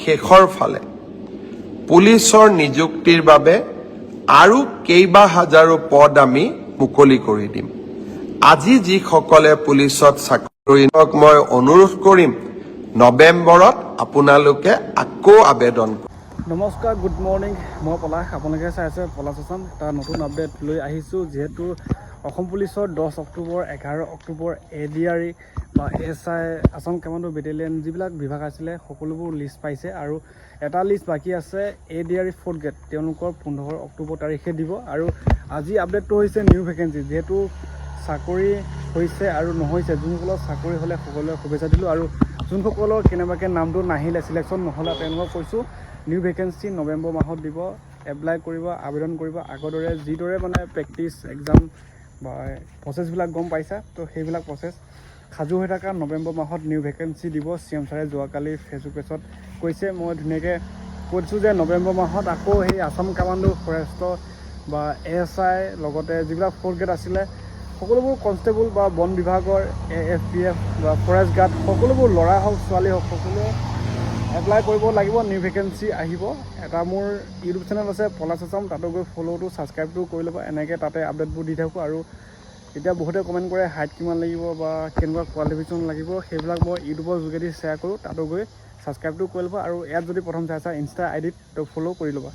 শেষৰ ফালে পুলিচৰ নিযুক্তিৰ বাবে আৰু কেইবা হাজাৰো পদ আমি মুকলি কৰি দিম। আজি যিসকলে পুলিচত চাকৰি মই অনুৰোধ কৰিম নৱেম্বৰত আপোনালোকে আকৌ আবেদন কৰক। নমস্কাৰ, গুড মৰ্নিং। মই পলাশ, আপোনালোকে চাই আছে পলাশ আছাম। এটা নতুন আপডেট লৈ আহিছোঁ। যিহেতু অসম পুলিচৰ 10 অক্টোবৰ 11 অক্টোবৰ ADRE বা SI আছাম কমাণ্ডো বেটেলিয়ন যিবিলাক বিভাগ আছিলে সকলোবোৰ লিষ্ট পাইছে আৰু এটা লিষ্ট বাকী আছে ADRE 4th গ্ৰেড, তেওঁলোকৰ 15 অক্টোবৰ তাৰিখে দিব। আৰু আজি আপডেটটো হৈছে নিউ ভেকেঞ্চি। যিহেতু চাকৰি হৈছে আৰু নহৈছে, যোনসকলৰ চাকৰি হ'লে সকলোৱে শুভেচ্ছা দিলোঁ আৰু যোনসকলৰ কেনেবাকৈ নামটো নাহিলে, চিলেকশ্যন নহ'লে তেওঁলোকক কৈছোঁ নিউ ভেকেঞ্চি নৱেম্বৰ মাহত দিব। এপ্লাই কৰিব, আবেদন কৰিব। আগৰ দৰে যিদৰে মানে প্ৰেক্টিচ এক্সাম বা প্ৰচেছবিলাক গম পাইছা, তো সেইবিলাক প্ৰচেছ সাজু হৈ থকা। নৱেম্বৰ মাহত নিউ ভেকেঞ্চি দিব। CM ছাৰে যোৱাকালি ফেচবুক পেজত কৈছে। মই ধুনীয়াকৈ কৈ দিছোঁ যে নৱেম্বৰ মাহত আকৌ সেই আছাম কামাণ্ডো, ফৰেষ্ট বা SI লগতে যিবিলাক 4th গ্ৰেড আছিলে সকলোবোৰ কনষ্টেবল বা বন বিভাগৰ AFPF বা ফৰেষ্ট গাৰ্ড সকলোবোৰ ল'ৰা হওক ছোৱালী হওক সকলোৱে এপ্লাই কৰিব লাগিব। নিউ ভেকেঞ্চি আহিব। এটা মোৰ ইউটিউব চেনেল আছে পলাশ আছাম, তাতো গৈ ফ'ল'টো ছাবস্ক্ৰাইবটো কৰি ল'ব। এনেকৈ তাতে আপডেটবোৰ দি থাকোঁ। আৰু এতিয়া বহুতে কমেণ্ট কৰে হাইট কিমান লাগিব বা কেনেকুৱা কোৱালিফিকেশ্যন লাগিব, সেইবিলাক মই ইউটিউবৰ যোগেদি শ্বেয়াৰ কৰোঁ। তাতো গৈ ছাবস্ক্ৰাইবটো কৰি ল'ব। আৰু ইয়াত যদি প্ৰথম চাইছা ইনষ্টা ID ত ফ'ল' কৰি ল'বা।